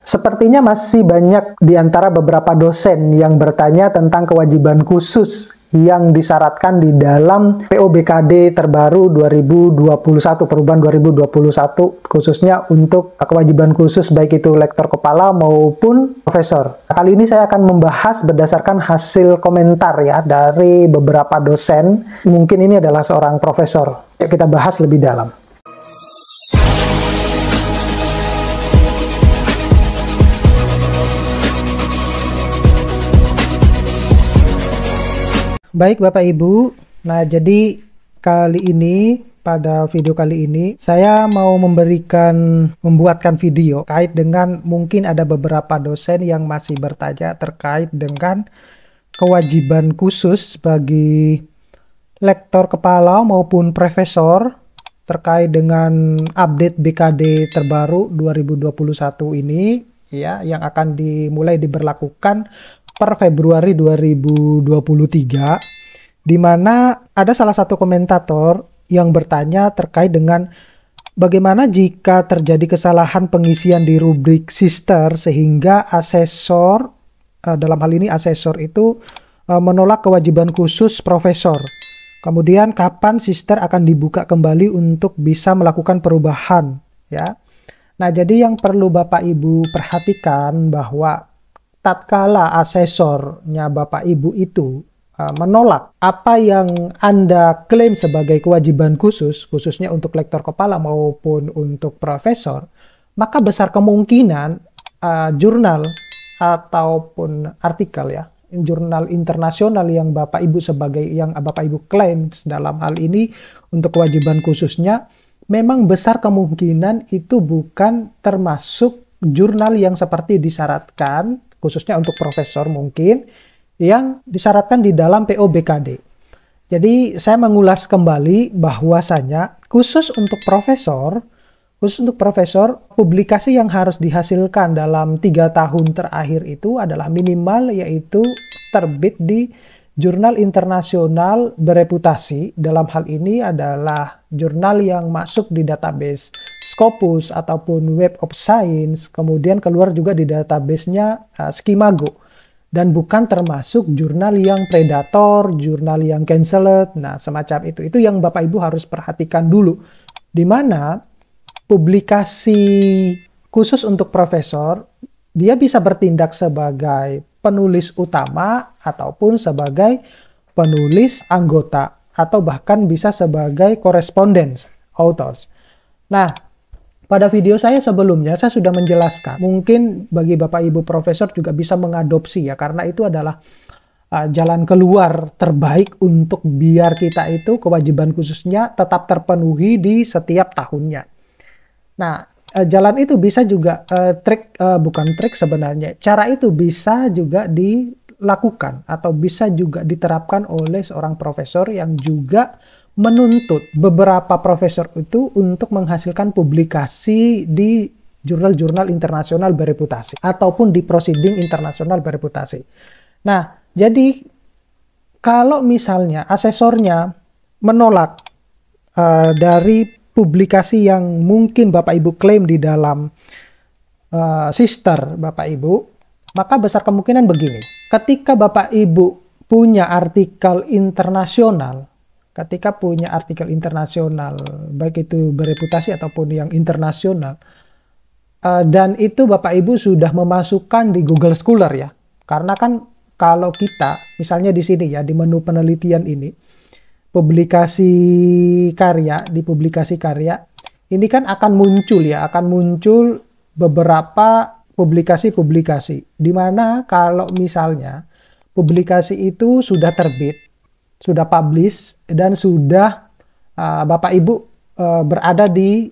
Sepertinya masih banyak di antara beberapa dosen yang bertanya tentang kewajiban khusus yang disyaratkan di dalam PO-BKD terbaru 2021, perubahan 2021, khususnya untuk kewajiban khusus baik itu lektor kepala maupun profesor. Kali ini saya akan membahas berdasarkan hasil komentar ya dari beberapa dosen. Mungkin ini adalah seorang profesor. Yuk kita bahas lebih dalam. Baik Bapak Ibu, nah jadi pada video kali ini saya mau membuatkan video kait dengan mungkin ada beberapa dosen yang masih bertanya terkait dengan kewajiban khusus bagi lektor kepala maupun profesor terkait dengan update BKD terbaru 2021 ini ya, yang akan dimulai diberlakukan per Februari 2023, di mana ada salah satu komentator yang bertanya terkait dengan bagaimana jika terjadi kesalahan pengisian di rubrik sister sehingga asesor, dalam hal ini asesor itu menolak kewajiban khusus profesor. Kemudian kapan sister akan dibuka kembali untuk bisa melakukan perubahan ya. Nah, jadi yang perlu Bapak Ibu perhatikan bahwa tatkala asesornya Bapak Ibu itu menolak apa yang Anda klaim sebagai kewajiban khusus, khususnya untuk lektor kepala maupun untuk profesor, maka besar kemungkinan jurnal ataupun artikel ya, jurnal internasional yang Bapak Ibu klaim dalam hal ini untuk kewajiban khususnya, memang besar kemungkinan itu bukan termasuk jurnal yang seperti disyaratkan, khususnya untuk profesor mungkin, yang disyaratkan di dalam PO-BKD. Jadi saya mengulas kembali bahwasanya khusus untuk profesor, publikasi yang harus dihasilkan dalam 3 tahun terakhir itu adalah minimal yaitu terbit di jurnal internasional bereputasi. Dalam hal ini adalah jurnal yang masuk di database Scopus ataupun Web of Science, kemudian keluar juga di database-nya Skimago, dan bukan termasuk jurnal yang predator, jurnal yang cancelled, nah semacam itu. Itu yang Bapak Ibu harus perhatikan dulu, di mana publikasi khusus untuk profesor, dia bisa bertindak sebagai penulis utama ataupun sebagai penulis anggota, atau bahkan bisa sebagai correspondence authors. Nah, pada video saya sebelumnya, saya sudah menjelaskan, mungkin bagi Bapak Ibu Profesor juga bisa mengadopsi ya, karena itu adalah jalan keluar terbaik untuk biar kita itu kewajiban khususnya tetap terpenuhi di setiap tahunnya. Nah, jalan itu bisa juga, bukan trik sebenarnya, cara itu bisa juga dilakukan atau bisa juga diterapkan oleh seorang profesor yang juga menuntut beberapa profesor itu untuk menghasilkan publikasi di jurnal-jurnal internasional bereputasi ataupun di proceeding internasional bereputasi. Nah, jadi kalau misalnya asesornya menolak dari publikasi yang mungkin Bapak Ibu klaim di dalam sister Bapak Ibu, maka besar kemungkinan begini. Ketika Bapak Ibu punya artikel internasional, baik itu bereputasi ataupun yang internasional, dan itu Bapak Ibu sudah memasukkan di Google Scholar ya, karena kan kalau kita misalnya di sini ya, di menu penelitian ini, di publikasi karya ini kan akan muncul beberapa publikasi, di mana kalau misalnya publikasi itu sudah terbit, sudah publish, dan sudah Bapak Ibu berada di,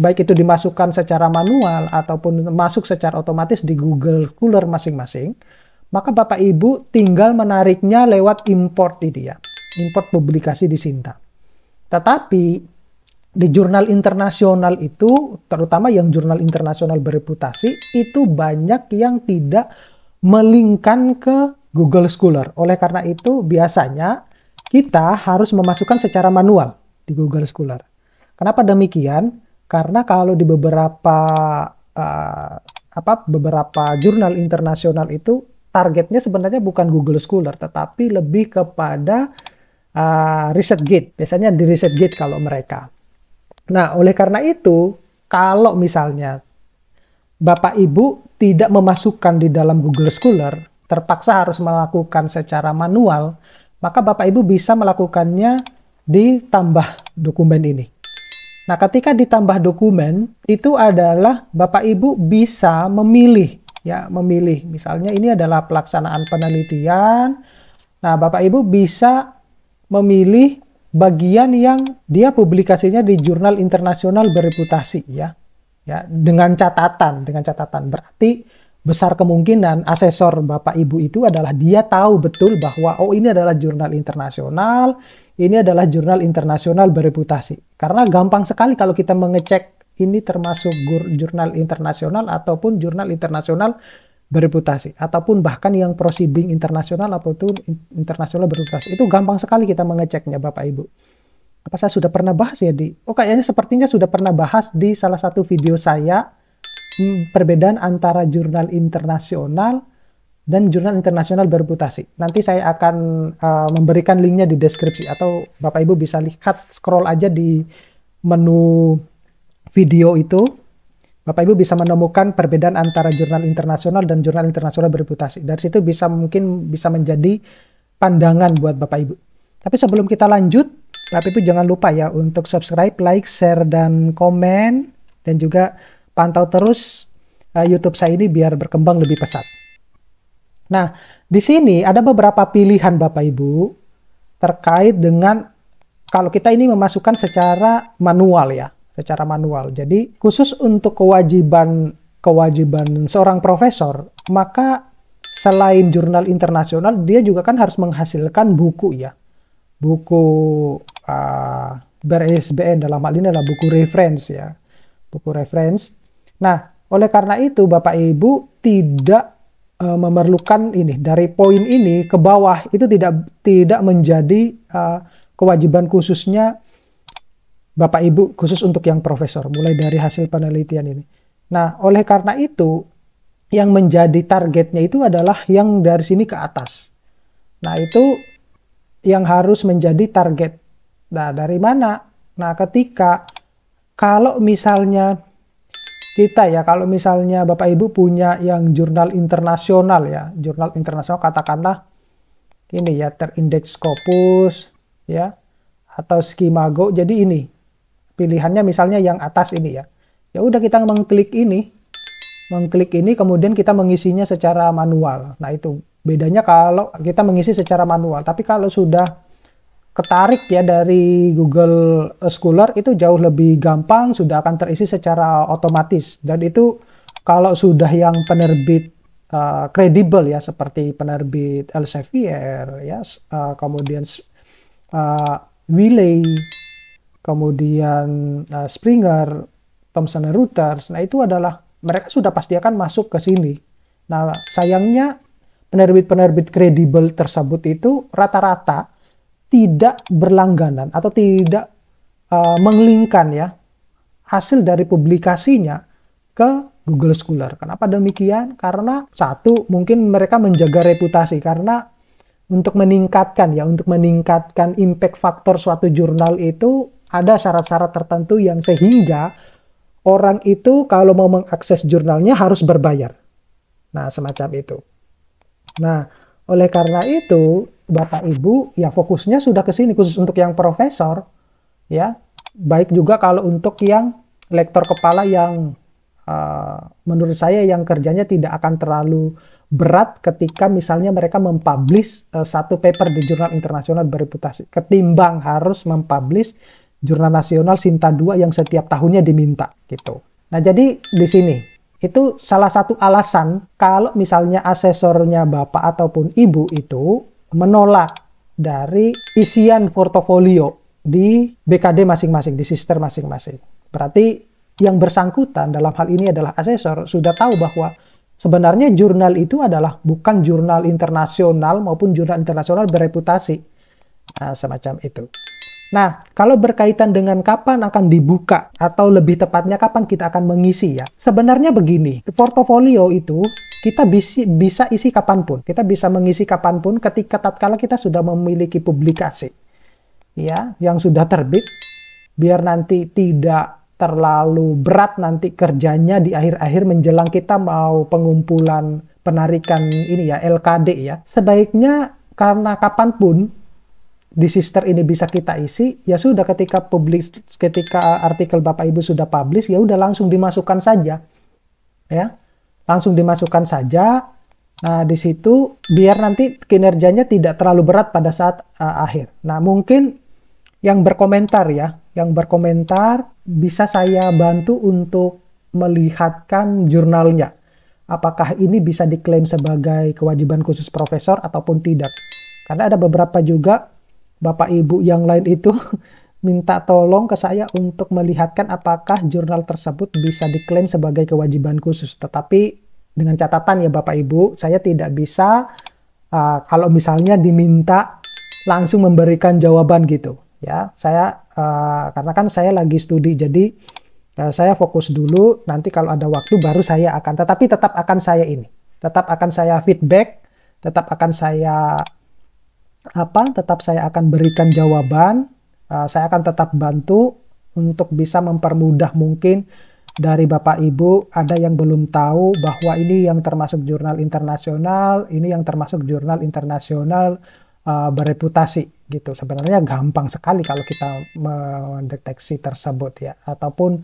baik itu dimasukkan secara manual ataupun masuk secara otomatis di Google Scholar masing-masing, maka Bapak Ibu tinggal menariknya lewat import ini ya, import publikasi di Sinta. Tetapi di jurnal internasional itu, terutama yang jurnal internasional bereputasi, itu banyak yang tidak melinkkan ke Google Scholar. Oleh karena itu biasanya kita harus memasukkan secara manual di Google Scholar. Kenapa demikian? Karena kalau di beberapa beberapa jurnal internasional itu targetnya sebenarnya bukan Google Scholar, tetapi lebih kepada ResearchGate. Biasanya di ResearchGate kalau mereka. Nah, oleh karena itu, kalau misalnya Bapak Ibu tidak memasukkan di dalam Google Scholar, terpaksa harus melakukan secara manual, maka Bapak Ibu bisa melakukannya di tambah dokumen ini. Nah, ketika ditambah dokumen, itu adalah Bapak Ibu bisa memilih, ya, memilih. Misalnya ini adalah pelaksanaan penelitian. Nah, Bapak Ibu bisa memilih bagian yang dia publikasinya di jurnal internasional bereputasi, ya. Ya, dengan catatan berarti besar kemungkinan asesor Bapak Ibu itu adalah dia tahu betul bahwa oh ini adalah jurnal internasional, ini adalah jurnal internasional bereputasi. Karena gampang sekali kalau kita mengecek ini termasuk jurnal internasional ataupun jurnal internasional bereputasi, ataupun bahkan yang proceeding internasional ataupun internasional bereputasi. Itu gampang sekali kita mengeceknya Bapak Ibu. Apa saya sudah pernah bahas ya kayaknya sepertinya sudah pernah bahas di salah satu video saya, perbedaan antara jurnal internasional dan jurnal internasional bereputasi. Nanti saya akan memberikan linknya di deskripsi, atau Bapak Ibu bisa lihat, scroll aja di menu video itu. Bapak Ibu bisa menemukan perbedaan antara jurnal internasional dan jurnal internasional bereputasi. Dari situ mungkin bisa menjadi pandangan buat Bapak Ibu. Tapi sebelum kita lanjut, Bapak Ibu jangan lupa ya untuk subscribe, like, share, dan komen. Dan juga pantau terus YouTube saya ini biar berkembang lebih pesat. Nah, di sini ada beberapa pilihan Bapak Ibu terkait dengan kalau kita ini memasukkan secara manual ya. Secara manual. Jadi khusus untuk kewajiban seorang profesor, maka selain jurnal internasional, dia juga kan harus menghasilkan buku ya. Buku ber-ISBN, dalam hal ini adalah buku reference ya. Buku reference. Nah, oleh karena itu Bapak Ibu tidak memerlukan ini dari poin ini ke bawah, itu tidak menjadi kewajiban khususnya Bapak Ibu, khusus untuk yang profesor, mulai dari hasil penelitian ini. Nah, oleh karena itu, yang menjadi targetnya itu adalah yang dari sini ke atas. Nah, itu yang harus menjadi target. Nah, dari mana? Nah, kalau misalnya kalau misalnya Bapak Ibu punya yang jurnal internasional ya, jurnal internasional katakanlah ini ya, terindeks Scopus ya, atau Scimago, jadi ini. Pilihannya misalnya yang atas ini ya. Ya udah kita mengklik ini, kemudian kita mengisinya secara manual. Nah itu bedanya kalau kita mengisi secara manual. Tapi kalau sudah ketarik ya dari Google Scholar itu jauh lebih gampang, sudah akan terisi secara otomatis. Dan itu kalau sudah yang penerbit kredibel ya, seperti penerbit Elsevier ya, kemudian Wiley, kemudian Springer, Thomson Reuters, nah itu adalah mereka sudah pasti akan masuk ke sini. Nah sayangnya penerbit-penerbit kredibel tersebut itu rata-rata tidak berlangganan atau tidak menglinkkan ya hasil dari publikasinya ke Google Scholar. Kenapa demikian? Karena satu, mungkin mereka menjaga reputasi, karena untuk meningkatkan impact faktor suatu jurnal itu ada syarat-syarat tertentu yang sehingga orang itu kalau mau mengakses jurnalnya harus berbayar. Nah, semacam itu. Nah, oleh karena itu, Bapak Ibu ya fokusnya sudah ke sini, khusus untuk yang profesor ya. Baik juga kalau untuk yang lektor kepala yang menurut saya yang kerjanya tidak akan terlalu berat ketika misalnya mereka mempublish satu paper di jurnal internasional bereputasi ketimbang harus mempublish jurnal nasional Sinta 2 yang setiap tahunnya diminta gitu. Nah, jadi di sini itu salah satu alasan kalau misalnya asesornya Bapak ataupun Ibu itu menolak dari isian portofolio di BKD masing-masing, di sister masing-masing. Berarti yang bersangkutan dalam hal ini adalah asesor sudah tahu bahwa sebenarnya jurnal itu adalah bukan jurnal internasional maupun jurnal internasional bereputasi. Nah, semacam itu. Nah, kalau berkaitan dengan kapan akan dibuka, atau lebih tepatnya kapan kita akan mengisi ya, sebenarnya begini, portofolio itu kita bisa isi kapanpun, kita bisa mengisi kapanpun ketika tatkala kita sudah memiliki publikasi, ya, yang sudah terbit, biar nanti tidak terlalu berat nanti kerjanya di akhir-akhir menjelang kita mau pengumpulan penarikan ini ya, LKD ya. Sebaiknya karena kapanpun di sister ini bisa kita isi, ya sudah ketika artikel Bapak Ibu sudah publish, ya udah langsung dimasukkan saja. Ya. Langsung dimasukkan saja. Nah, di situ biar nanti kinerjanya tidak terlalu berat pada saat akhir. Nah, mungkin yang berkomentar ya, yang berkomentar bisa saya bantu untuk melihatkan jurnalnya. Apakah ini bisa diklaim sebagai kewajiban khusus profesor ataupun tidak. Karena ada beberapa juga Bapak Ibu yang lain itu minta tolong ke saya untuk melihatkan apakah jurnal tersebut bisa diklaim sebagai kewajiban khusus. Tetapi dengan catatan ya Bapak Ibu, saya tidak bisa kalau misalnya diminta langsung memberikan jawaban gitu. Ya, saya karena kan saya lagi studi, jadi saya fokus dulu. Nanti kalau ada waktu baru saya akan. Tetapi tetap akan saya ini, tetap akan saya feedback, tetap akan saya tetap saya akan berikan jawaban, saya akan tetap bantu untuk bisa mempermudah mungkin dari Bapak Ibu ada yang belum tahu bahwa ini yang termasuk jurnal internasional, ini yang termasuk jurnal internasional bereputasi gitu. Sebenarnya gampang sekali kalau kita mendeteksi tersebut ya. Ataupun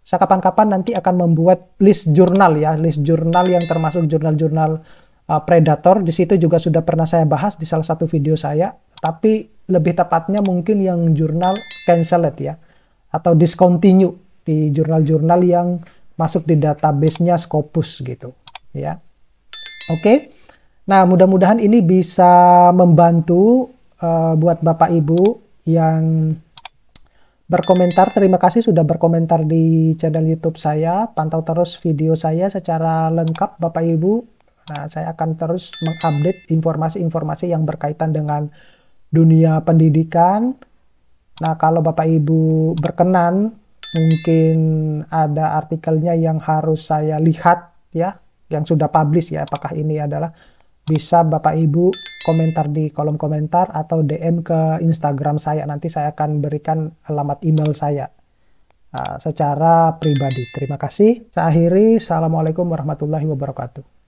saya kapan-kapan nanti akan membuat list jurnal ya, list jurnal yang termasuk jurnal-jurnal predator. Di situ juga sudah pernah saya bahas di salah satu video saya, tapi lebih tepatnya mungkin yang jurnal cancelled ya, atau discontinue di jurnal-jurnal yang masuk di database-nya Scopus gitu ya. Oke. Nah, mudah-mudahan ini bisa membantu buat Bapak Ibu yang berkomentar. Terima kasih sudah berkomentar di channel YouTube saya. Pantau terus video saya secara lengkap Bapak Ibu. Nah, saya akan terus mengupdate informasi-informasi yang berkaitan dengan dunia pendidikan. Nah, kalau Bapak Ibu berkenan, mungkin ada artikelnya yang harus saya lihat ya, yang sudah publish ya, apakah ini adalah, bisa Bapak Ibu komentar di kolom komentar atau DM ke Instagram saya. Nanti saya akan berikan alamat email saya secara pribadi. Terima kasih. Saya akhiri. Assalamualaikum warahmatullahi wabarakatuh.